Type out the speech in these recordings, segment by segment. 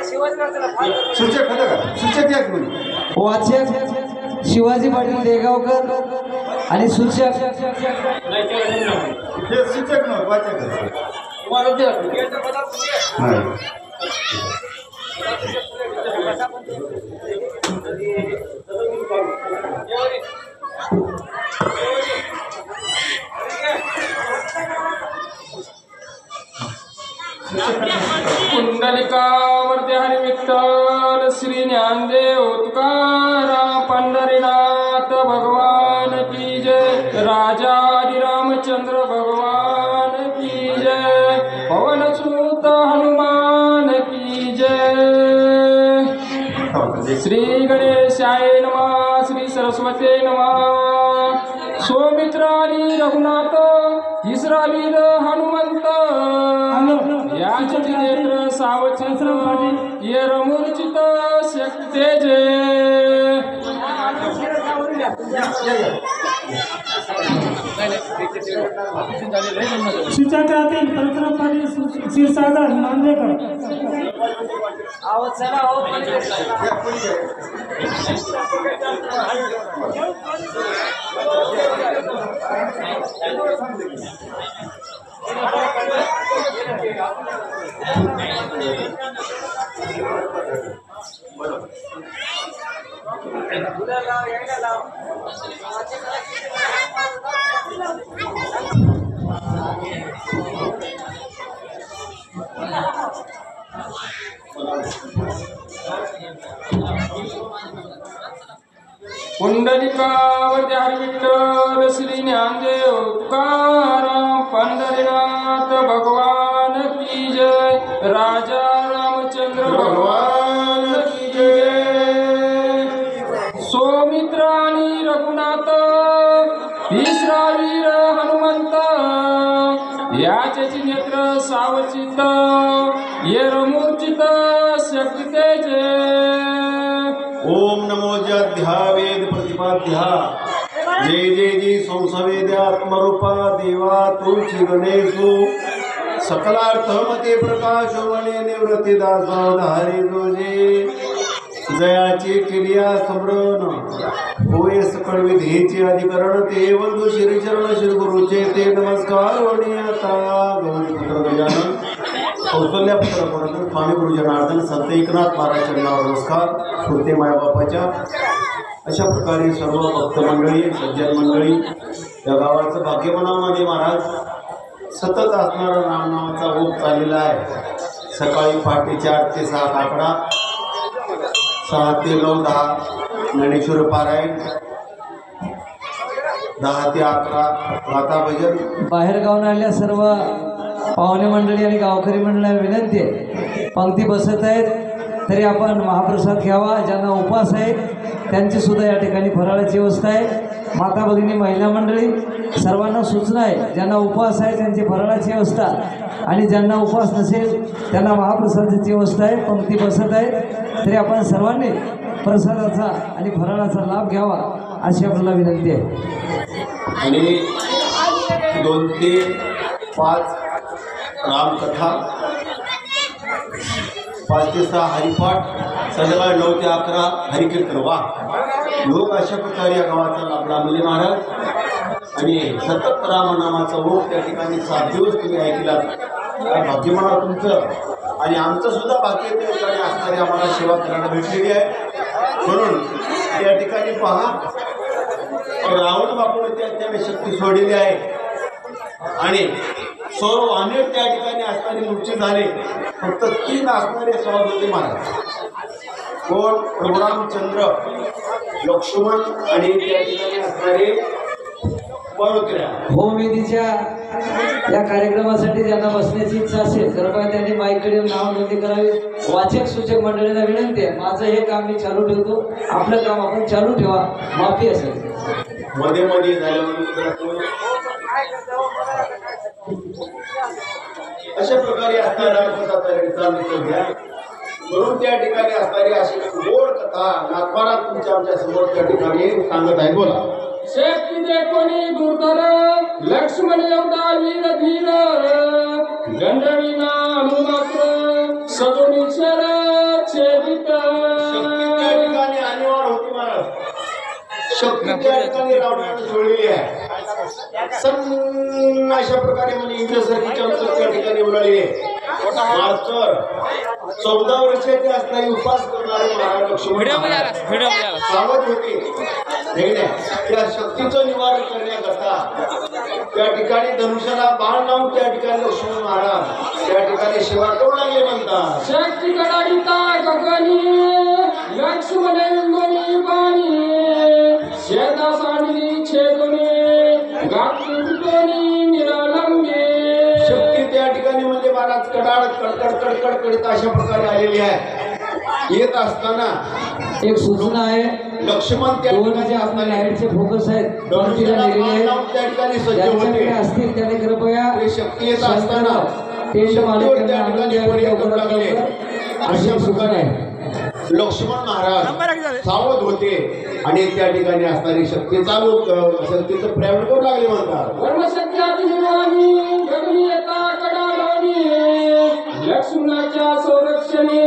सूचक होतं का? सूचक या कोणी? वाचक शिवाजी पाटील देगावकर आणि सूचक हे सूचक नव्हतं, वाचक कुंडलिकावरती हरी विठ्ठल श्री ज्ञानदेव तुकाराम पंढरीनाथ भगवान की जय, राजा रामचंद्र भगवान की जय, पवन सुत हनुमान की जय। श्री गणेशाय नमः, श्री सरस्वती नमः। सौमित्रानी रघुनाथ तिसरा वीर हनुमंत, याचे नेत्र सावचंद्र ये रमूर्चित शक्ती जय। शिक्षकातील परशुराम पाटील क्षीरसागर नांदेकर। कुंडलिकावरती हरी विठ्ठल श्री ज्ञानदेव तुकाराम पंढरीनाथ भगवान की जय, राजा रामचंद्र भगवान की जय। सौमित्रानी रघुनाथ तिसरा वीर हनुमंत, याचे नेत्र सावचित ये रमूर्चित शक्ती जय। ओम नमो जध्यावेद प्रतिपाद्या, जय जय जय संसवेद्यात्मरूपा देवा तुळशी गणेशो, सकलार्थमते प्रकाश वने निवृत्ती दासोधारी जोजे, जयाची किलिया स्मरण होय सकळ विधीचे अधिकरण, ते वंदू श्रीचरण श्री गुरुचे ते नमस्कार वणी आता गौरी पुत्र गजानन कौशल्या पुत्र परंतु स्वामी गुरु जनार्दन संत एकनाथ महाराज चरणावर नमस्कार। श्रोते मायबापाच्या अशा प्रकारे सर्व भक्त मंडळी सज्जन मंडळी या गावाचं भाग्यमनामध्ये महाराज सतत असणारा नामनामाचा ओघ चाललेला आहे। सकाळी पहाटे 4 ते 7 आकडा, 6 ते 9 10 ज्ञानेश्वर पारायण, 10 ते 11 गाथा भजन। बाहेर गावून आलेल्या सर्व पाहुणे मंडळी आणि गावकरी मंडळाला विनंती आहे, पंक्ती बसत आहेत तरी आपण महाप्रसाद घ्यावा। ज्यांना उपवास आहे त्यांची सुद्धा या ठिकाणी फराळाची व्यवस्था आहे। माता भगिनी महिला मंडळी सर्वांना सूचना आहे, ज्यांना उपवास आहे त्यांची फराळाची व्यवस्था आणि ज्यांना उपवास नसेल त्यांना महाप्रसादाची व्यवस्था आहे। पंक्ती बसत आहे तरी आपण सर्वांनी प्रसादाचा आणि फराळाचा लाभ घ्यावा अशी आपल्याला विनंती आहे। आणि 2 ते 5 रामकथा, 5 ते 6 हरिपाठ, संध्याकाळी 9 ते 11 हरिकीर्तन। वा लोक अशा प्रकारे या गावाचा लाभ लाभले महाराज। आणि सतत रामनामाचा ओघ त्या ठिकाणी 7 दिवस तुम्ही ऐकलात, भाग्य म्हणा तुमचं आणि आमचं सुद्धा भाग्य त्या ठिकाणी असणारी आम्हाला सेवा करायला भेटलेली आहे। म्हणून त्या ठिकाणी पहा, रावण बापूने त्यावेळी शक्ती सोडलेली आहे आणि सर्व अनेक त्या ठिकाणी असणारे मूर्छित झाले, फक्त 3 असणारे सभापती महाराज कोण? प्रभुरामचंद्र, लक्ष्मण आणि त्या ठिकाणी असणारे पवित्र्या। होमविधीच्या या कार्यक्रमासाठी ज्यांना बसण्याची इच्छा असेल कृपया त्यांनी माईकडे नाव नोंदणी करावी। वाचक सूचक मंडळींना विनंती आहे, माझं हे काम मी चालू ठेवतो, आपलं काम आपण चालू ठेवा, माफी असेल मध्ये मध्ये झाल्यानंतर अशा प्रकारे असणारा चालू घ्या। म्हणून त्या ठिकाणी असणारी अशी गोड कथा नागपारा तुमच्या आमच्या समोर त्या ठिकाणी सांगत आहे। बोला। शक्ती दे कोणी दुर्धर, लक्ष्मण एवढा वीर धीर, गंडवी नाम मात्र सगुणी शरण शक्ती त्या ठिकाणी रावणाने सोडलेली आहे. सन्न अशा प्रकारे म्हणजे इंद्रसारखी चमचम त्या ठिकाणी उडाली आहे. मात्र 14 वर्षाचे असणारी उपास करणारे महाराज लक्ष्मण सावध होते. त्या शक्तीचं निवारण करण्याकरता त्या ठिकाणी धनुष्याला बाण लावून त्या ठिकाणी लक्ष्मण महाराज त्या ठिकाणी सेवा करू लागले म्हणतात. शक्ती कडाडिता गगनी लक्ष्मण इंद्रनी बाणी शेता सांडली छेदनी घातली तुटोनी निरालंबे. शक्ती त्या ठिकाणी म्हणजे महाराज कडाड कडकड कडकड करीत अशा प्रकारे आलेली आहे. येत असताना एक सूचना आहे, लक्ष्मण त्या दोन जे ठिकाणी आपल्या लाईटचे फोकस आहेत धनुष्याला दिलेले बाण आहेत. लावून त्या ठिकाणी सज्ज ज्यांच्याकडे होते. असतील त्याने कृपया ते शक्ती येत असताना टेंट शक्तीवर मालकांना त्या आणून ठिकाणी द्यावे पर्याय करू लागले. अशी अशा सूचना प्रकारे आहे. लक्ष्मण महाराज सावध होते आणि त्या ठिकाणी असणारी शक्ती चालू शक्तीचं प्रयोग करू लागले म्हणतात. ब्रह्मशक्ती अभिमानी गगनी येता कडालोनी लक्ष्मणाच्या संरक्षणे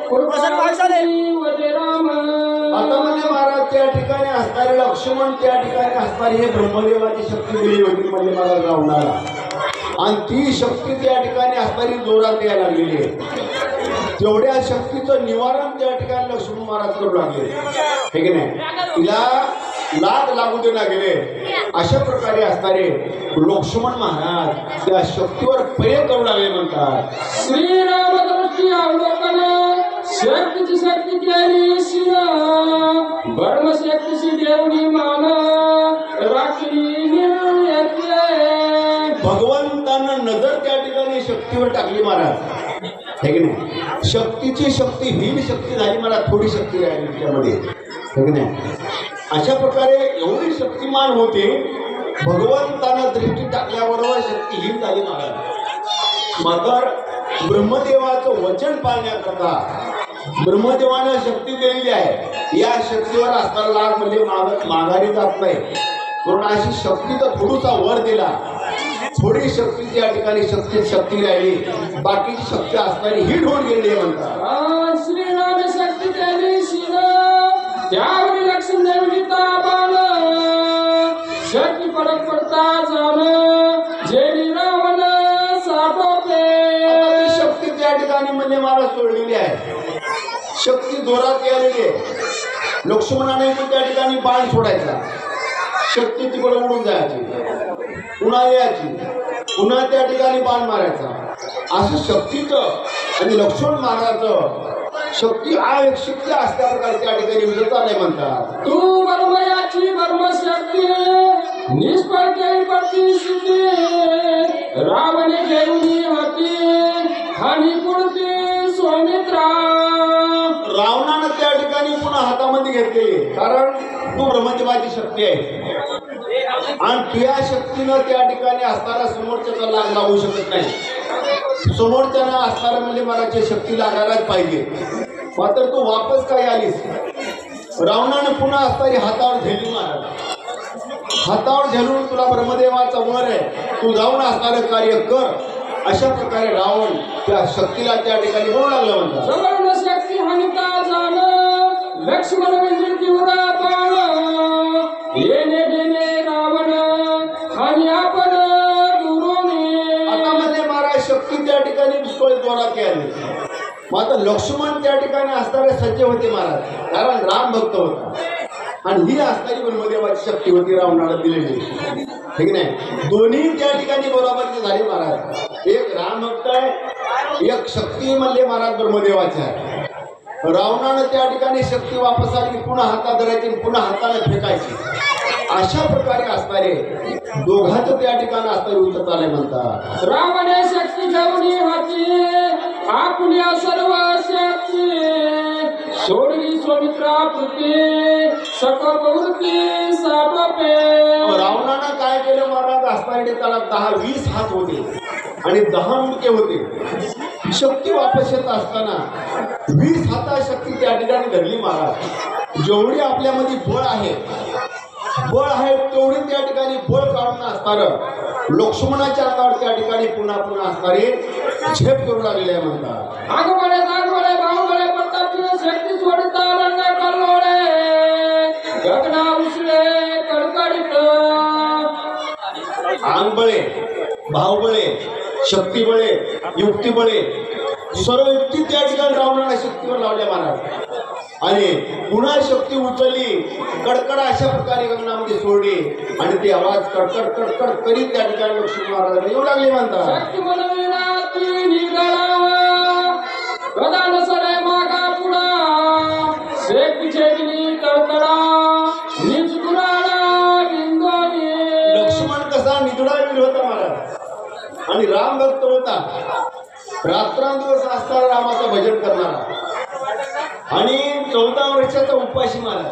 कृपावती वदे राम. आता म्हणजे महाराज त्या ठिकाणी असणारे लक्ष्मण त्या ठिकाणी असणारी हे ब्रह्मदेवाची शक्ती दिली होती म्हणजे महाराज रावणाला. आणि ती शक्ती त्या ठिकाणी असणारी जोरात यायला लागलेली आहे. तेवढ्या शक्तीचं निवारण त्या ठिकाणी लक्ष्मण महाराज करू लागले. हे की नाही, तिला लाग लागू देला गेले. अशा प्रकारे असणारे लक्ष्मण महाराज त्या शक्तीवर प्रयोग करू लागले म्हणतात. श्रीराम दृष्टी अवलोकन शक्तीची शक्ती केली शिना ब्रह्मशक्तीची देवणी मान राखली निर्यत्य. भगवंतानं नजर त्या ठिकाणी शक्तीवर टाकली महाराज. हे की नाही, शक्तीची शक्ती हीन शक्ती झाली मला थोडी शक्ती राहिली त्याच्यामध्ये. हे की नाही, अशा प्रकारे एवढी शक्तिमान होते. भगवंतानं दृष्टी टाकल्याबरोबर शक्तीहीन झाली महाराज. मात्र ब्रह्मदेवाचं वचन पाळण्याकरता ब्रह्मदेवानं शक्ती दिलेली आहे. या शक्तीवर असणारा लाभ म्हणजे माघारी जात नाही. म्हणून अशी शक्तीचा थोडूसा वर दिला. थोडी शक्ती त्या ठिकाणी शक्ती राहिली, बाकीची शक्ती असणारी ही ढोल गेली म्हणतात. श्रीराम शक्ती केली शिना त्यावर लक्ष्मण देवनीता बाण शक्ती पडत पडता जाण जेली रावण साठोपे. ती शक्ती त्या ठिकाणी म्हणजे मला सोडलेली आहे. शक्ती जोरात आलेली आहे. लक्ष्मणाने त्या ठिकाणी बाण सोडायचा, शक्ती तिकडे उडून जायची, पुन्हा यायची, पुन्हा त्या ठिकाणी बाण मारायचा. असं शक्तीचं आणि लक्ष्मण महाराजाचं शक्ती एक शक्ती असल्या प्रकारे त्या ठिकाणी विजय चालय म्हणतात. तू ब्रह्मयाची ब्रह्मशक्ती निष्फळ केली प्रतिष्ठी रावणे घेऊन होती हानी पुरती सौमित्रा. रावणानं त्या ठिकाणी पुन्हा हातामध्ये घेतलेली, कारण तू ब्रह्मदेवाची शक्ती आहे आणि त्या शक्तीनं त्या ठिकाणी असणारा समोरच्याचा लाग लागू शकत नाही. समोरच्यानं असणारा म्हणजे मला शक्ती लागायलाच पाहिजे. मात्र तू वापस काय आलीस. रावणानं पुन्हा असणारी हातावर झेलली महाराज. हातावर झेलून तुला ब्रह्मदेवाचा वर आहे, तू जाऊन असणारं कार्य कर. अशा प्रकारे रावण त्या शक्तीला त्या ठिकाणी बोलू लागलं म्हणतात. जवळ शक्ती हानिता जाण लक्ष्मण विजय तीव्र बाण येणे देणे रावण हानी आपण दुरोने. आता म्हणजे महाराज शक्ती त्या ठिकाणी पुष्कळ जोरात आली. मात्र लक्ष्मण त्या ठिकाणी असणारे सज्ज होते महाराज, कारण राम भक्त होता आणि ही असणारी ब्रह्मदेवाची शक्ती होती रावणाला दिलेली. ठीक नाही, दोन्ही त्या ठिकाणी बरोबरची झाली महाराज. एक राम भक्त आहे, एक शक्ती म्हणले महाराज ब्रह्मदेवाची आहे. रावणानं त्या ठिकाणी शक्ती वापस आली, पुन्हा हातात धरायची, पुन्हा हाताने फेकायची. अशा प्रकारे असणारे दोघांचं त्या ठिकाणी असणारे युद्ध चालय म्हणतात. रावणे शक्ती घेऊन होती आपल्या सर्व शक्ती सोडली सौमित्रा पृथ्वी सकळ प्रवृत्ती साठोपे. रावणानं काय केलं महाराज, असणारे त्याला 10-20 हात होते आणि 10 मुंडके होते. शक्ती वापस येत असताना 20 हाता शक्ती त्या ठिकाणी धरली महाराज. जेवढी आपल्यामध्ये बळ आहे तेवढी त्या ठिकाणी बळ काढून असणार लक्ष्मणाच्या अंगावर त्या ठिकाणी पुन्हा पुन्हा असणारे झेप करू लागले आहे म्हणतात. आगवळे दागवळे बाहुवळे प्रतापी शक्ती सोडता रंग कल्लोळे गगना उसळे अंगबळे, भावबळे, शक्तीबळे, युक्तीबळे सर्व युक्ती त्या ठिकाणी रावणाला शक्तीवर लावल्या महाराज. आणि पुन्हा शक्ती उचलली, कडकड अशा प्रकारे गगनामध्ये सोडली आणि ते आवाज कडकड कडकड करीत त्या ठिकाणी लक्ष्मण महाराजांना येऊ लागले म्हणतात. शक्ती मनविनाती निगळा प्रधान सरे मागा पुढा शेती छेदली तळतळा निज दुराळा बिंदोनी. लक्ष्मण कसा निधडा वीर होता महाराज आणि राम भक्त होता. रात्रंदिवस असताना रामाचं भजन करणारा आणि 14 वर्षाचा उपाशी महाराज.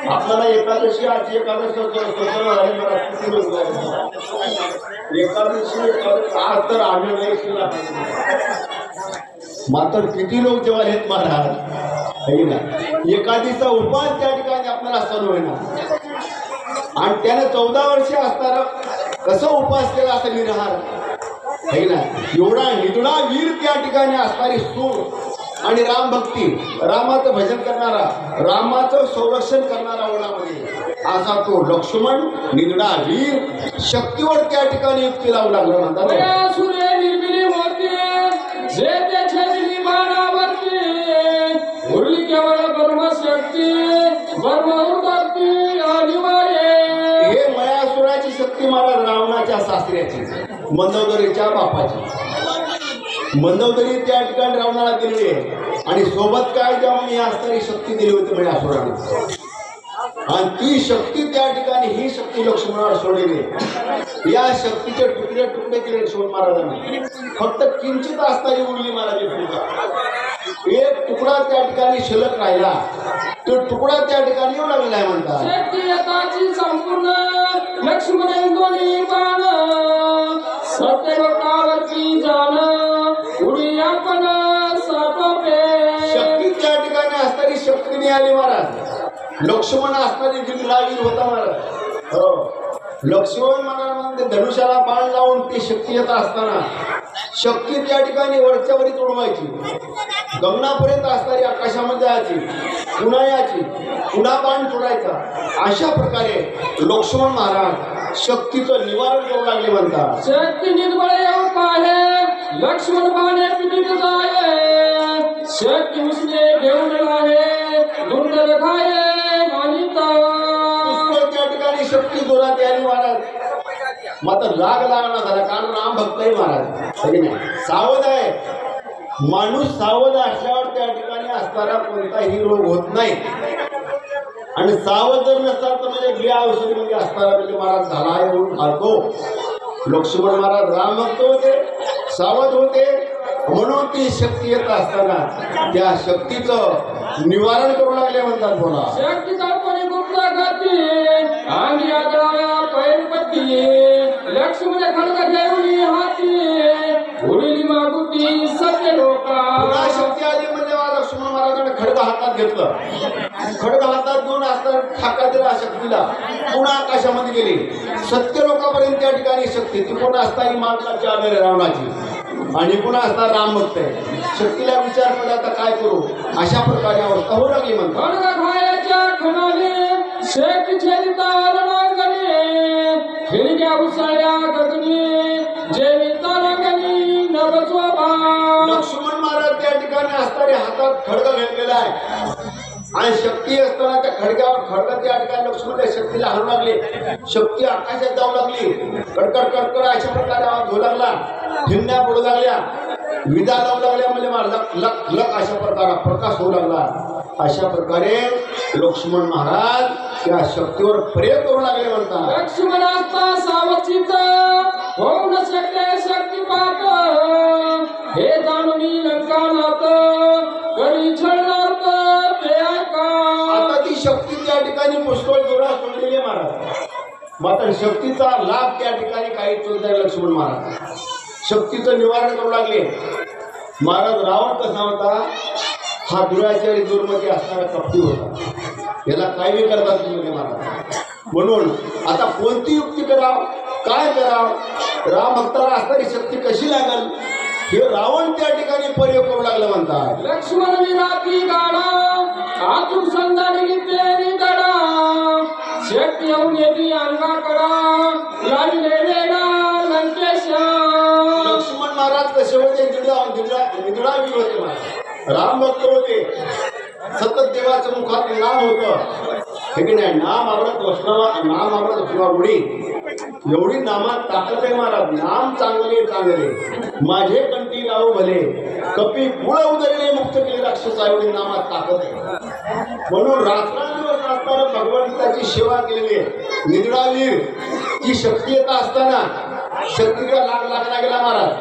आपल्याला एकादशी आज एकादशी आज तर आम्ही नाही मात्र किती लोक जेव्हा आहेत महाराज एकादशीचा उपास त्या ठिकाणी आपल्याला सण होईना आणि त्याने 14 वर्ष असताना कसं उपास केला असं निरहार आहे ना. एवढा निधडा वीर त्या ठिकाणी असणारी सूर आणि राम भक्ती, रामाचं भजन करणारा, रामाचं संरक्षण करणारा ओढामध्ये असा तो लक्ष्मण निधडा वीर शक्तीवर त्या ठिकाणी युक्ती लावू लागला म्हणतात. सूर्य निर्मिली मोती जे ते छेदली बाणावरती उरली केवळ ब्रह्मशक्ती ब्रह्मवृत्ती अनिवार्य. हे मयासुराची शक्ती महाराज रावणाच्या सासऱ्याची, मंदोदरीच्या बापाची. मंदोदरी त्या ठिकाणी रावणाला दिली आणि सोबत काय जेव्हा मी असणारी शक्ती दिली होती मयासुराने आणि ती शक्ती त्या ठिकाणी ही शक्ती लक्ष्मणावर सोडली. या शक्तीचे तुकडे तुकडे केले लक्ष्मण महाराजांनी. फक्त किंचित असणारी उरली महाराज एक तुकडा त्या ठिकाणी शिल्लक राहिला. तो तुकडा त्या ठिकाणी येऊ लागलेला आहे म्हणतात. शक्ती यथाची संपूर्ण लक्ष्मण दोन्ही बाण सत्य लोकावरती जाण उडी आपण सापे. शक्ती त्या ठिकाणी असणारी शक्ती मिळाली महाराज. लक्ष्मण असणारी जिल्हावीर होता महाराज. हो लक्ष्मण महाराजांमध्ये धनुष्याला बाण लावून ती शक्ती येत असताना शक्ती त्या ठिकाणी वरच्या वरी तोडवायची, गगनापर्यंत असणारी आकाशामध्ये यायची, पुन्हा यायची, पुन्हा बाण सोडायचा. अशा प्रकारे लक्ष्मण महाराज शक्तीचं निवारण करू लागले म्हणतात. शक्ती निर्बळ येऊ पाहे लक्ष्मण बाणे पिटीत जाये शक्ती उसने घेऊन राहे दुर्दर खाये मानिता. त्या ठिकाणी शक्ती जोरात यायली महाराज. मात्र राग लागला झाला कारण राम भक्त आहे महाराज. सगळे नाही सावध आहे. माणूस सावध असल्यावर त्या ठिकाणी असणारा कोणताही रोग होत नाही आणि सावध जर नसतात तर म्हणजे बिया औषधीमध्ये असणारा म्हणजे महाराज झाला येऊन घालतो. लक्ष्मण महाराज राम भक्त होते, सावध होते म्हणून ती शक्ती येत असताना त्या शक्तीचं निवारण करू लागले म्हणतात. बोला शक्ती तळपणी गुप्त गती अंगी आदळाव्या पैरपती लक्ष्मण खडक घेऊन हाती उडली मागुती सत्य लोका. पुन्हा शक्ती आली म्हणजे लक्ष्मण महाराजांनी खडग हातात घेतलं. खडग हातात घेऊन असताना ठाका दिला शक्तीला. पुन्हा आकाशामध्ये गेली. सत्य लोकांपर्यंत त्या ठिकाणी शक्ती ती पुन्हा असताना मार्गाची आलेली रावणाची आणि पुन्हा असता राम भक्त आहे. शक्तीला विचार पडला आता काय करू अशा प्रकारे अवस्था होऊ लागली म्हणतात. खडग खायाच्या खणाने शेत छेदिता रणांगणी खिडक्या उसळल्या गगनी जेविता रंगणी नवस्वभा. लक्ष्मण महाराज त्या ठिकाणी असताना हातात खडग घेतलेला आहे आणि शक्ती असताना त्या खडग्यावर खडग त्या ठिकाणी लक्ष्मण शक्तीला हलू लागले. शक्ती आकाशात जाऊ लागली. कडकड कडकड अशा प्रकारे आवाज होऊ लागला. ठिणण्या पडू लागल्या, विजा लावू लागल्या म्हणजे लक लक लक अशा प्रकारे प्रकाश होऊ लागला. अशा प्रकारे लक्ष्मण महाराज त्या शक्तीवर प्रयोग करू लागले म्हणतात. लक्ष्मण असता सावचित होऊ न शकते शक्तिपात हे जाणून लंकानात करी छळणार ते ऐका. आता ती शक्ती त्या ठिकाणी पुष्कळ जोरात सोडलेली महाराज. मात्र शक्तीचा लाभ त्या ठिकाणी काही चुकता लक्ष्मण महाराज शक्तीचं निवारण करू लागले. महाराज रावण कसा होता हा दुराचारी दुर्मती असणारा कपटी होता. याला काय बी करतात तुम्ही महाराज. म्हणून आता कोणती युक्ती कराव काय कराव राम भक्ताला असणारी शक्ती कशी लागल हे रावण त्या ठिकाणी प्रयोग करू लागला म्हणतात. लक्ष्मण विराती गाडा आतुर संधानी पेरी गडा शक्ती येऊन येती अंगाकडा लागले वेडा लंकेशा. लक्ष्मण महाराज कसे होते? निद्रावीर होते महाराज. राम भक्त होते. सतत देवाचं मुखात नाम होतं. हे की नाही? नाम आवडत वैष्णवा, नाम आवडत किंवा उडी, एवढी नामात ताकद आहे महाराज. नाम चांगले चांगले माझे कंठी लावू भले, कपी कुळ उदरले मुक्त केले राक्षस, एवढी नामात ताकद आहे. म्हणून रात्रंदिवस असताना भगवंताची सेवा केलेली आहे. निद्रावीर ची शक्ती येत असताना शक्तीचा लाग लागला गेला महाराज.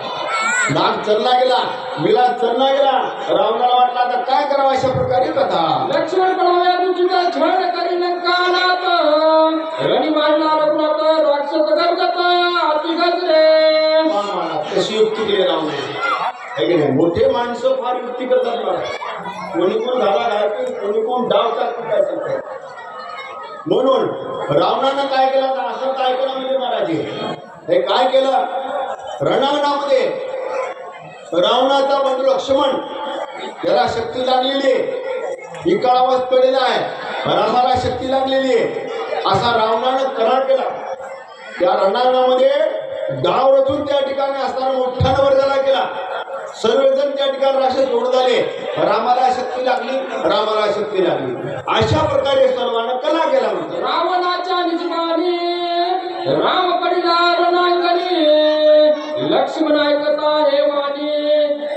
नाग चलला गेला, विलास चलला गेला. रावणाला वाटला आता काय करावं, अशा प्रकारे कथा. लक्ष्मण पळाव्या तुझीचा छळ करी लंकानात, रणी मारला रघुनाथ राक्षस गर्जत अति गजरे. महाराज कशी युक्ती केली रावणाने, है की नाही? मोठे माणसं फार युक्ती करतात महाराज. कोणी कोण झाला घालते, कोणी कोण डाव टाकते, काय सांगतात. म्हणून रावणानं काय केलं, असं काय केलं म्हणजे महाराज हे काय केलं, रणांगणामध्ये रावणाचा बंधू लक्ष्मण त्याला शक्ती लागलेली आहे, इकाळावत पडलेला आहे, रामाला शक्ती लागलेली आहे, असा रावणानं करार केला. त्या रणांगणामध्ये गाव रचून त्या ठिकाणी असताना मोठा नवरदेवाला केला. सर्वजण त्या ठिकाणी राक्षस जोड झाले. रामाला शक्ती लागली, रामाला शक्ती लागली. अशा प्रकारे सर्वांना कला केला म्हणतो. रावणाच्या निजमानी राम पडिला रणांगणी, लक्ष्मण ऐकता हे वाणी,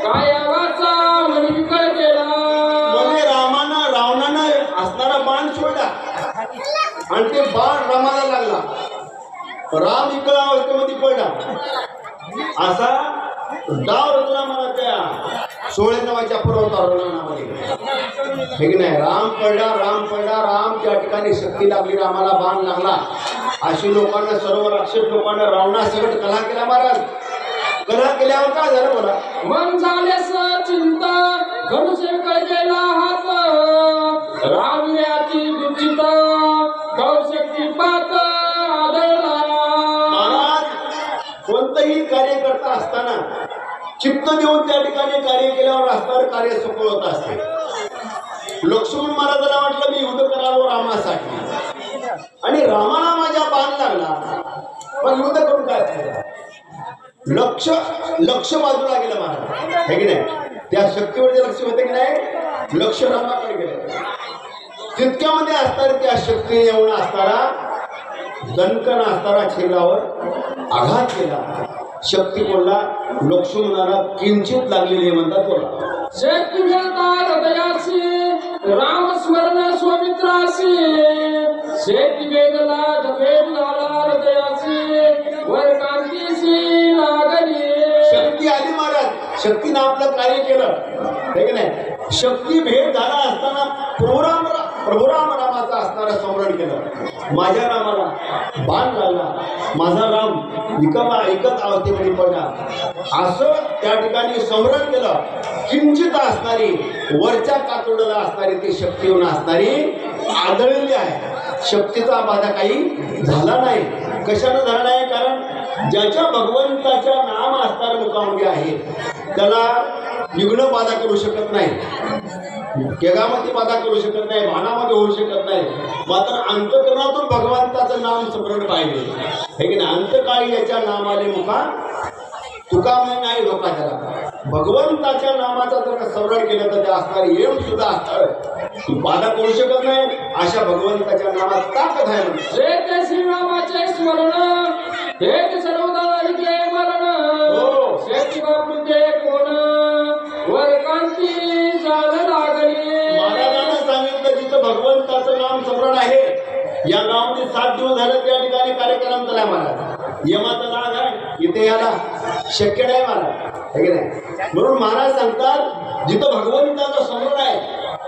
काय वाचा म्हणी विकळ केला. म्हणजे रावणानं असणारा बाण सोडला आणि ते बाण रामाला लागला. राम इकडा अवस्थेमध्ये पडला. असा डाव रचला मला त्या 16 नावाच्या पर्वतारोहणामध्ये, हे की नाही? राम पडला, राम त्या ठिकाणी शक्ती लागली, रामाला बाण लागला. अशी लोकांना, सर्व राक्षस लोकांना रावणासकट कला केला महाराज. कला केल्यावर काय झालं बोला? मन झालेस चिंता धनुष्य कळ गेला हात, रावण्याची दुचित कौशक्ती पात आदळला. महाराज कोणतंही कार्य करता असताना चित्त देऊन त्या ठिकाणी कार्य केल्यावर असणारं कार्य सफल होत असते. लक्ष्मण महाराजांना वाटलं मी युद्ध करावं रामासाठी, आणि रामाला माझ्या बाण लागला, पण युद्ध करून काय फायदा? लक्ष बाजूला गेलं महाराज, हे की नाही? त्या शक्तीवर जे लक्ष होते की नाही, लक्ष रामाकडे गेलं. तितक्यामध्ये असणारी त्या शक्ती येऊन असणारा दणकन असणारा छेदावर आघात केला. शक्ती बोलला, लक्ष्मणाला किंचित लागलेली म्हणतात बोला. शक्ती मिळता हृदयासी राम स्मरण स्वमित्रासी, शेती वेदला जपेट झाला हृदयासी वर कांतीसी लागली. शक्ती आली महाराज, शक्तीनं आपलं कार्य केलं, हे की नाही? शक्ती भेट झाला असताना प्रभू रामाचं असणारं स्मरण केलं. माझ्या रामाला बाण लागला, माझा राम ऐकत अवस्थेमध्ये पडला, असं त्या ठिकाणी स्मरण केलं. किंचित असणारी वरच्या कातोडला असणारी ती शक्ती होऊन असणारी आदळलेली आहे. शक्तीचा बाधा काही झाला नाही. कशानं झाला नाही? कारण ज्याच्या भगवंताच्या नाम असणार मुखामध्ये आहे त्याला विघ्न बाधा करू शकत नाही, केगामध्ये बाधा करू शकत नाही, भानामध्ये होऊ शकत नाही. मात्र अंतकरणातून भगवंताचं नाम स्मरण पाहिजे, हे की नाही? अंतकाळी याच्या नामाले मुखा तुका नाही लोका त्याला. भगवंताच्या नामाचा जर स्मरण केलं तर त्या असणारी येऊन सुद्धा असणार बाधा करू शकत नाही. अशा भगवंताच्या नामात ताकद आहे. जे ते श्रीरामाचे स्मरण, हे सर्वदारिके मरण, शेती बापुते कोण वर कांती जाळ लागली. महाराजांना सांगितलं जिथं भगवंताचं नाम स्मरण आहे, या गावामध्ये 7 दिवस झाले त्या ठिकाणी कार्यक्रम चालला महाराज. यमाचा नाग आहे, इथे याला शक्य नाही महाराज, हे की नाही? म्हणून महाराज सांगतात जिथं भगवंताचं स्मरण आहे,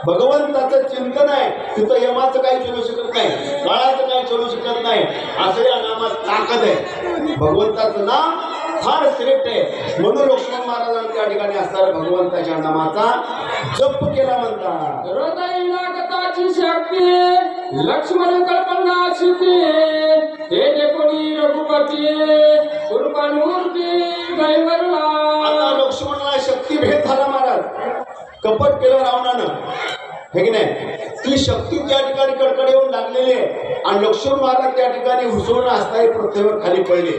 भगवंताचं चिंतन आहे, तिथं यमाचं काही चलू शकत नाही, काळाचं काही चलू शकत नाही. असं या नामात ताकद आहे. भगवंताचं नाम फार श्रेष्ठ आहे. म्हणून लक्ष्मण महाराजांनी त्या ठिकाणी असणाऱ्या भगवंताच्या नामाचा जप केला म्हणतात. हृदय लागताची शक्ती लक्ष्मण कल्पना शिती, हे कोणी रघुपती कृपामूर्ती दैवरला. आता लक्ष्मणाला शक्ती भेट झाला महाराज. कपट केलं रावणानं, हे की नाही, ती शक्ती त्या ठिकाणी कडकडे येऊन लागलेली आहे आणि लक्ष्मण महाराज त्या ठिकाणी हुसवून असताना पृथ्वीवर खाली पडले.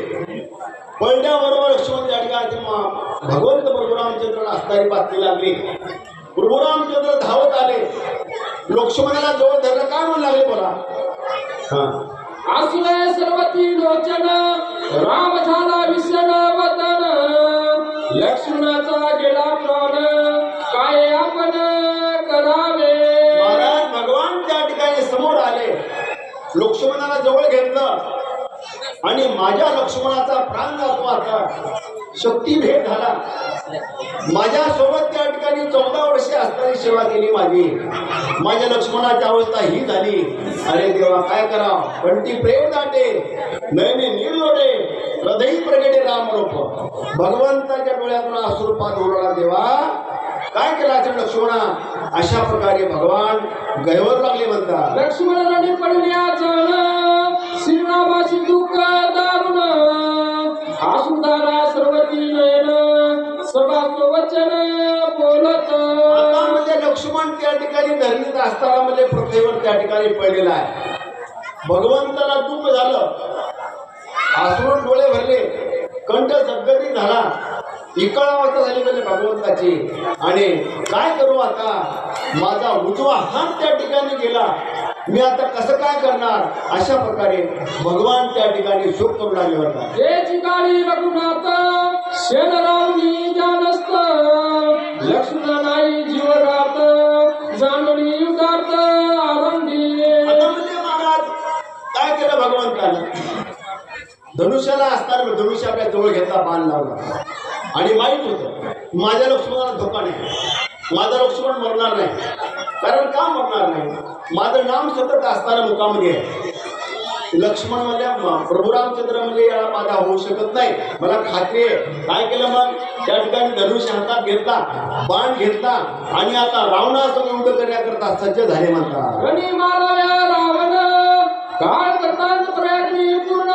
पडल्याबरोबर लक्ष्मण त्या ठिकाणी भगवंत प्रभू रामचंद्राला असणारी बातमी लागली. प्रभू रामचंद्र धावत आले, लक्ष्मणाला जवळ धरलं. काय म्हणू लागले बोला? आसुरे सर्वती लोचन राम झाला विषण वतन लक्ष्मणाचा गेला प्राण काय आपण करावे. महाराज भगवान त्या ठिकाणी समोर आले, लक्ष्मणाला जवळ घेतलं आणि माझ्या लक्ष्मणाचा प्राण जातो आता, शक्ती भेट झाला. माझ्यासोबत त्या ठिकाणी 14 वर्षे असताना सेवा केली माझी. माझ्या लक्ष्मणाची अवस्था ही झाली. अरे देवा काय करावं, कंठी प्रेम दाटे नयने नीर लोटे हृदयी प्रगटे राम रूप. भगवंताच्या डोळ्यातून अश्रुपात उरला. देवा काय केला असेल लक्ष्मणा? अशा प्रकारे भगवान गैवर लागले म्हणतात. लक्ष्मणाने पडल्या जण श्रीरामाची दुःख दारुण आसुदारा सर्वती नयन सभाचं वचन बोलत. आता म्हणजे लक्ष्मण त्या ठिकाणी धरणीत असताना म्हणजे पृथ्वीवर त्या ठिकाणी पडलेला आहे. भगवंताला दुःख झालं, आसरून डोळे भरले, कंठ सद्गती झाला, इकळ अवस्था झाली म्हणजे भगवंताची. आणि काय करू आता, माझा उजवा हात त्या ठिकाणी गेला, मी आता कसं काय करणार? अशा प्रकारे भगवान त्या ठिकाणी शोक करू लागले होता. जे काळी रघुनाथ शेण रावणी जानस्त लक्ष्मण नाही जीव रात जाणली युगार्थ आरंभी. आता म्हणजे महाराज काय केलं भगवंतानं? धनुष्याला असताना धनुष्य आपल्या जवळ घेतला, बाण लावला आणि माहीत होतं माझ्या लक्ष्मणाला धोका नाही, माझा लक्ष्मण मरणार नाही. कारण का मरणार नाही? माझं नाम सतत असताना मुखामध्ये आहे. लक्ष्मण म्हणजे प्रभू रामचंद्र म्हणजे याला माझा होऊ शकत नाही, मला खात्री आहे. काय केलं मग? त्या ठिकाणी धनुष्य हातात घेतला, बाण घेतला आणि आता रावणासंग युद्ध करण्याकरता सज्ज झाले म्हणतात. गणी माराव्या रावण काळ करतात प्रयत्नी पूर्ण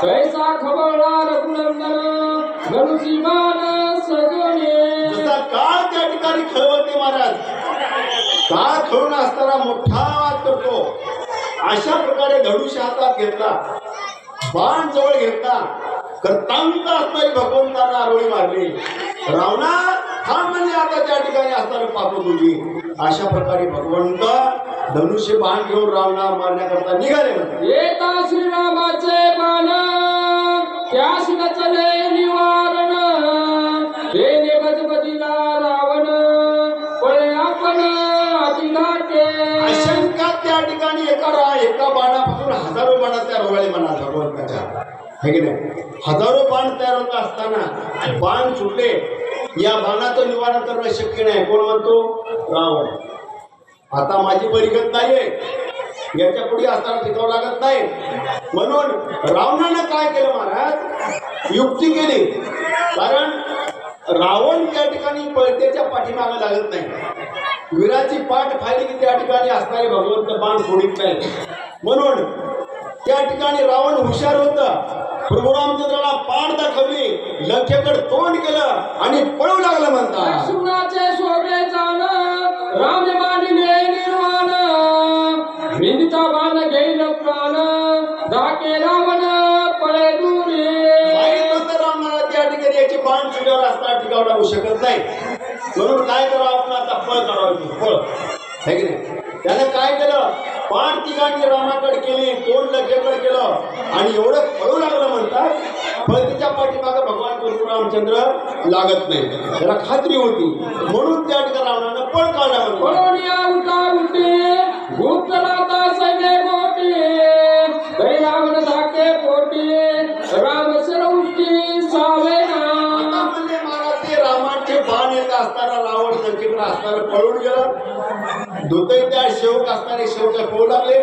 कैसा खवळला रघुनंदन धनुषी बाण सजवणे. जसा काळ त्या ठिकाणी खळवळते महाराज, काळ खळून असताना मोठा आवाज करतो, अशा प्रकारे धनुष्य हातात घेतला, बाण जवळ घेतला, कर्तांत असणारी भगवंतांना आरोळी मारली. रावणा थांब म्हणजे आता त्या ठिकाणी असताना पाप तुझी. अशा प्रकारे भगवंत धनुष्य बाण घेऊन रावणा मारण्याकरता निघाले म्हणतात. येता श्रीरामाचे बाण त्यास नचले निवारण हे गजपतीला रावण पळे आपण अतिघाटे. आशंका त्या ठिकाणी एका बाणापासून हजारो बाणा तयार व्हायला म्हणा भगवंताच्या, हे की नाही? हजारो बाण तयार होत असताना बाण सुटले, या बाणाचं निवारण करणं शक्य नाही. कोण म्हणतो? रावण. आता माझी परिगत नाहीये, याच्या पुढे असताना टिकावं लागत नाही. म्हणून रावणानं काय केलं महाराज? युक्ती केली. कारण रावण त्या ठिकाणी पळतेच्या पाठीमागे लागत नाही, वीराची पाठ फायली की त्या ठिकाणी असणारे भगवंत बाण फोडीत नाही. म्हणून त्या ठिकाणी रावण हुशार होता, प्रभू रामचंद्राला पाठ दाखवली, लंकेकडे तोंड केलं आणि पळू लागलं म्हणतात. लक्ष्मणाचे शोभे जाण राम मानिले निर्वाण विंदिता बाण घेईल प्राण धाके रावण पळे दूरी. रामाला त्या ठिकाणी याची बाण सुटावर असता टिकावं लागू शकत नाही. म्हणून काय करावं आपण आता? फळ काढावं, फळ, है की नाही? त्याने काय केलं? पाठ ठिकाणी रामाकडे केली, तोंड लंकेकडे केलं आणि एवढं पळू लागलं म्हणतात. फळतीच्या पाठीमागं भगवान प्रभू रामचंद्र लागत नाही, त्याला खात्री होती. म्हणून त्या ठिकाणी रावणानं पळ काढला. पळोनिया उठा उठे गुप्तनाथा सैन्य मोठी कै रावण धाके पोटी राम सरउष्टी सावेना. म्हणजे महाराज ते रामाचे बाण येत असताना रावण लंकेकडे असताना पळून गेला. दुतई त्या सेवक असणारे सेवक पळू लागले.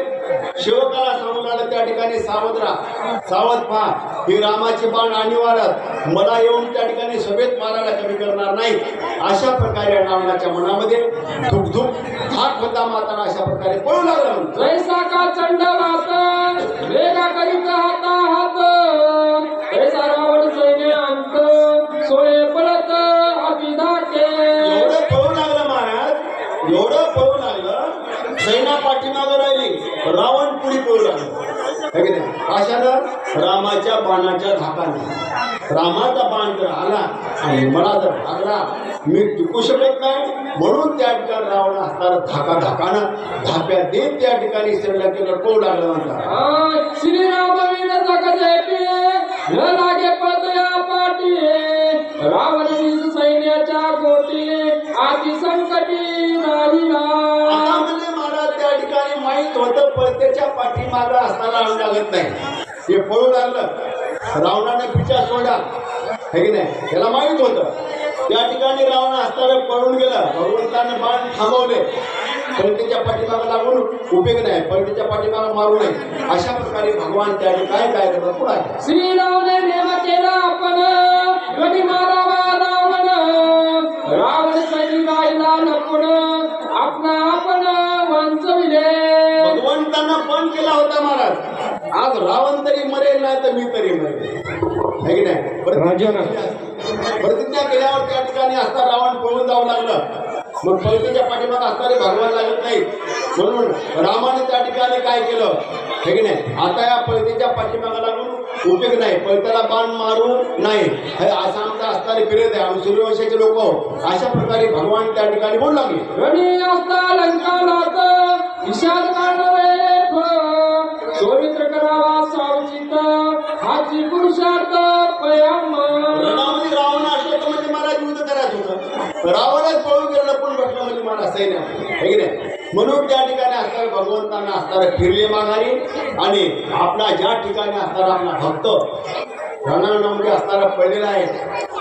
सेवकाला सांगून आलं त्या ठिकाणी सावध राहा, सावध पहा, ही रामाची बाण आणि वारत मला येऊन त्या ठिकाणी सभेत मारायला कमी करणार नाही. अशा प्रकारे रावणाच्या मनामध्ये धुकधुक धाक होता माताना. अशा प्रकारे पळू लागला. जैसा का चंड वात वेगा करीत हाता हात ऐसा रावण सैन्य अंत सोळे पळत अति धाके. एवढं पळू लागलं महाराज एवढं पळू लागलं सैना पाठीमागं राहिली रावण पुढे पळू लागला है की नाही कशानं रामाच्या बाणाच्या धाकाने रामाचा बाण जर आला आणि मला जर भागला मी टिकू शकत नाही म्हणून त्या ठिकाणी रावण असताना धाकानं धाप्या देत त्या ठिकाणी श्रीलंकेला पळू लागला म्हणतात श्रीराम वीर जगदेवी न लागे पदया पाठी रावण सैन्याच्या गोटी आधी संकटी राहिला आता म्हणजे मला त्या ठिकाणी माहित होतं पळत्याच्या पाठीमागं असताना लागत नाही हे पळू लागलं रावणाने पिछा सोडा है की नाही त्याला माहित होतं त्या ठिकाणी रावण असताना पळून गेला भगवंताने बाण थांबवले पळतीच्या पाठीमागं लागून उपयोग नाही पळतीच्या पाठीमागं मारू नये अशा प्रकारे भगवान त्या ठिकाणी काय करतात पुढे श्रीरामने नेम केला आपण गडी मारावा रावण रावण सैनिक राहिला लपून आपला आपण वांचविले भगवंतानं पण केला होता महाराज आज रावण तरी मरेल नाही तर मी तरी मरेल है की नाही प्रतिज्ञा केल्यावर त्या ठिकाणी असता रावण पळून जाऊ लागलं मग पळतीच्या पाठीमागे असणारे भगवान लागत नाही म्हणून रामाने त्या ठिकाणी काय केलं हे की नाही आता या पळतीच्या पाठीमागा लागून उपयोग नाही पळत्याला बाण मारू नाही हे असं आमचा असणारे फिरत आहे आम्ही सूर्यवंशाचे लोक अशा प्रकारे भगवान त्या ठिकाणी बोलू लागले रणी असता लंकालात विषाद काढवे सोमित्र करावा सावचित हाची पुरुषार्थ पयम रणामध्ये रावण असलं तर म्हणजे मला युद्ध करायचं होतं रावणच पळून गेलं पण बसलं म्हणजे मला सैन्य आहे की नाही म्हणून त्या ठिकाणी असणारे भगवंतांना असणारे फिरले माघारी आणि आपला ज्या ठिकाणी असणारा आपला भक्त रणामध्ये असणारा पडलेला आहे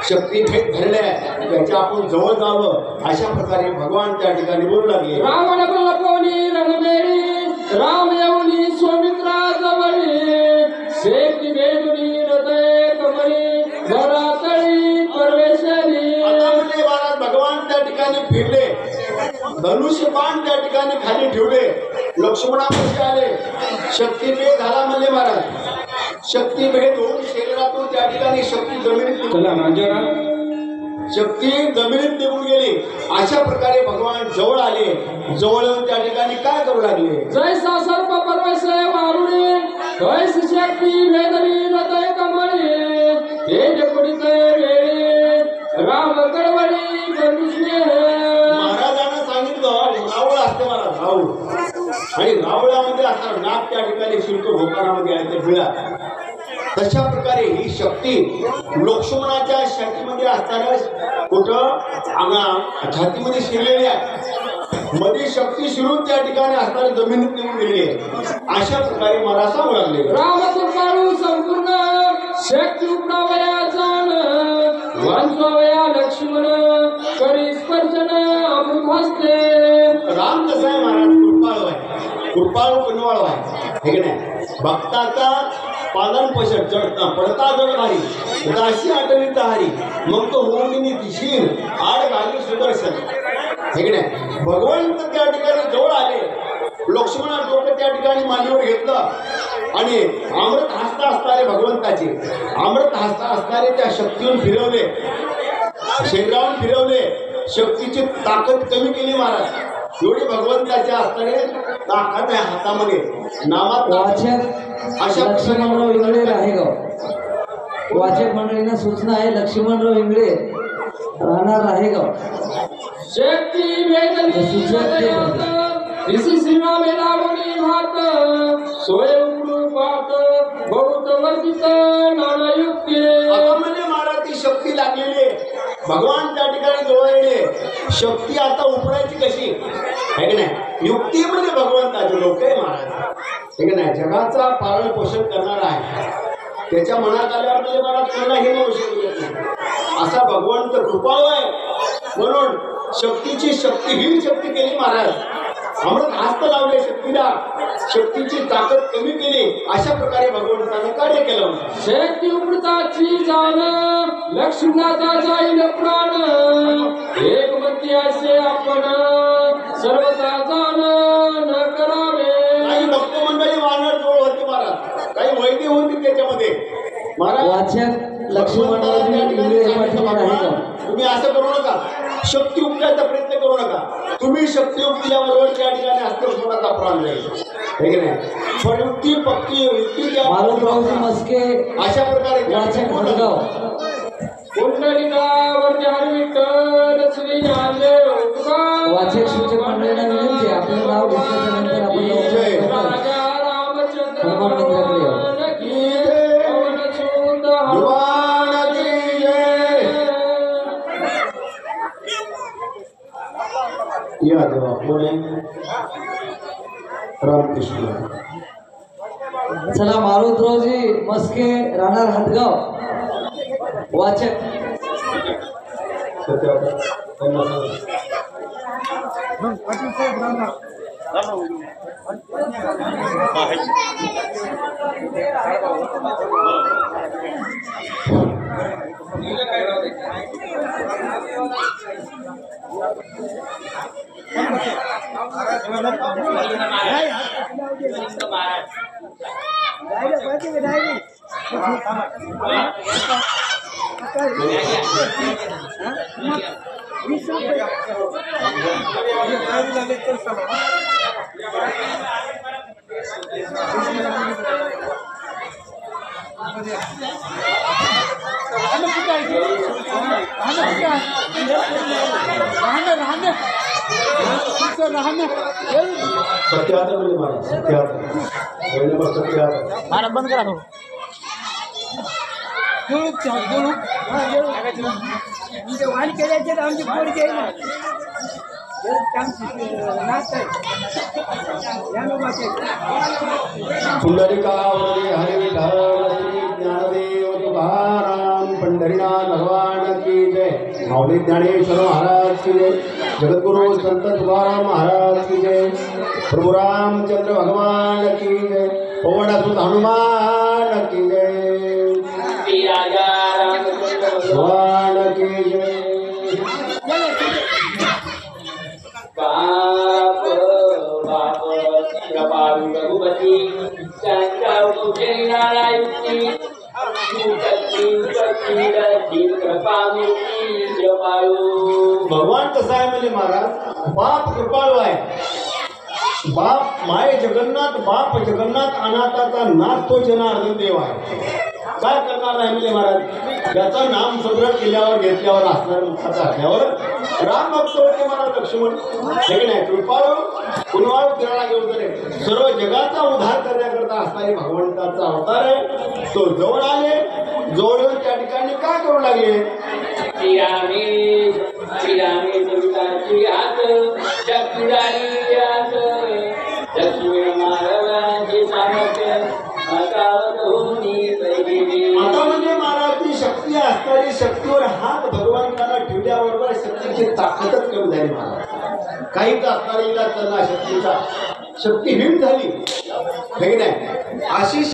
शक्ती भेट धरले आहे त्याच्या आपण जवळ जावं अशा प्रकारे भगवान त्या ठिकाणी बोलू लागले रावण लपवली रणमेरी राम येऊनी सोमित्रा जवळी शेती वेदुनी हृदय कमळी घरातळी परमेश्वरी आता म्हणजे महाराज भगवान त्या ठिकाणी फिरले धनुष्य बाण त्या ठिकाणी खाली ठेवले लक्ष्मणापाशी आले शक्तीभेद झाला म्हणजे महाराज शक्तीभेद होऊन शरीरातून त्या ठिकाणी शक्ती जमिनीत शक्ती जमिनीत निघून गेली अशा प्रकारे भगवान जवळ आले जवळ येऊन त्या ठिकाणी काय करू लागले जैसा सर्प परमेश्वर वारुणी कैस शक्ती वेदनी हृदय कमळी तेज कुडित वेळी राम कडवळी करुष्णे महाराजांना सांगितलं रावळ असते मला रावळ आणि रावळामध्ये असणार नाक त्या ठिकाणी शुल्क भोपानामध्ये आहे ते बिळा तशा प्रकारे ही शक्ती लक्ष्मणाच्या छातीमध्ये असताना कुठं अंगा छातीमध्ये शिरलेली आहे मध्ये शक्ती शिरून त्या ठिकाणी असताना जमिनीत निघून गेलेली आहे अशा प्रकारे मला सांगू लागले राम कृपाळू संपूर्ण शक्ती उपडावया जाण वांचवया लक्ष्मण करी स्पर्शन अमृत हस्ते राम कसं आहे महाराज कृपाळू आहे कृपाळू कुणवाळू आहे हे की नाही भक्ताचा पालन पोषण चढता पडता जड भारी दाशी आटली तहारी मग तो मोहिनी दिशील आड घाली सुदर्शन हे की नाही भगवंत त्या ठिकाणी जवळ आले लक्ष्मणा डोकं त्या ठिकाणी मांडीवर घेतलं आणि अमृत हस्ता असणारे भगवंताचे अमृत हस्ता असणारे त्या शक्तीवर फिरवले शरीरावर फिरवले शक्तीची ताकद कमी केली महाराज एवढी भगवंताच्या असणारे ताकद आहे हातामध्ये नामात वाचक अशा लक्ष्मणराव इंगळे राहेगाव वाचक मंडळींना सूचना आहे लक्ष्मणराव इंगळे राहणार राहेगाव शक्ती वेदनी ऋषी श्रीरामे लावणी भात सोय उकडू पात बहुत वर्जित नानायुक्ती म्हणजे महाराज ती शक्ती लागलेली आहे भगवान त्या ठिकाणी जवळ येणे शक्ती आता उपडायची कशी आहे की नाही युक्ती म्हणजे भगवंताचे लोक आहे महाराज हे की नाही जगाचा पालन पोषण करणारा आहे त्याच्या मनात आल्यावर म्हणजे मला कोणाही म्हणू शकत नाही असा भगवंत कृपाळू आहे म्हणून शक्तीची शक्तीहीन शक्ती केली महाराज अमृत हस्त लावले शक्तीला शक्तीची ताकद कमी केली अशा प्रकारे भगवंताने कार्य केलं शक्ती उपडताची जाण लक्ष्मणाचा जाईल प्राण एक मती असे आपण सर्वता जाण न करावे काही भक्त मंडळी वानर जोड होते महाराज काही वैद्य होती त्याच्यामध्ये महाराज वाचक लक्ष्मणराव इंगळे पाठीमागे राहेगाव तुम्ही असं करू नका शक्तियुक्ताचा प्रयत्न करू नका. तुम्ही शक्तियुक्तीबरोबर त्या ठिकाणी हस्तस्वराचा प्राण जाईल, हे की नाही. स्वयुक्ती पक्की युक्ती त्या मारुतरावजी मस्के अशा प्रकारे वाचक भडगाव. पुंडलिकावरती हरी विठ्ठल श्री ज्ञानदेव तुकाराम. वाचक शिक्षक मंडळींना विनंती आहे, आपलं नाव घेतल्यानंतर आपण जय. राजा रामचंद्र हनुमान मंदिराकडे यावं. भगवान की जय. पवनसुत भगवान की जय. या देवा कोण आहे? रामकृष्ण. चला मारुतरावजी मस्के राहणार हातगाव वाचक. सत्यावर त्यांना सांगा. सत्याहत्तर म्हणजे महाराज 77 बंद करा तो. वाणी केल्याचे आमची पोरगी आहे ना. पुंडलिकावरती हरी विठ्ठल श्री ज्ञानदेव तुकाराम पंढरीनाथ भगवान की जय. माऊली ज्ञानेश्वर महाराज की जय. जगद्गुरु संत तुकाराम महाराज की जय. प्रभु रामचंद्र भगवान की जय. पवनसुत हनुमान की जय. भगवान की जय. बाप बाप कृपाळू रघुपती संताव तुझे नारायणी भगवान कसा आहे म्हणजे महाराज? बाप कृपाळू आहे. बाप माय जगन्नाथ, बाप जगन्नाथ अनाथाचा नाथ तो जनार्दन देव आहे. काय करणार आहे म्हणजे महाराज? ज्याचं नाम सदृढ केल्यावर घेतल्यावर असणार मुखाचा असल्यावर राम भक्त होते महाराज लक्ष्मण, हे नाही. कृपाळू कुणवाळू फिरायला घेऊन तरी सर्व जगाचा उद्धार करण्याकरता असणारे भगवंताचा अवतार आहे. तो जवळ आले, जवळ येऊन त्या ठिकाणी काय करू लागले? श्रीरामे सविताची हात शक्तिदायी हात लक्ष्मी महाराजांचे सामर्थ्य आता म्हणजे महाराजची शक्ती असणारी शक्तीवर हात भगवंताला ठेवल्याबरोबर शक्तीची ताकदच कमी झाली महाराज. काहीच असणारी त्यांना शक्तीचा शक्तीहीन झाली, हे नाही. अशी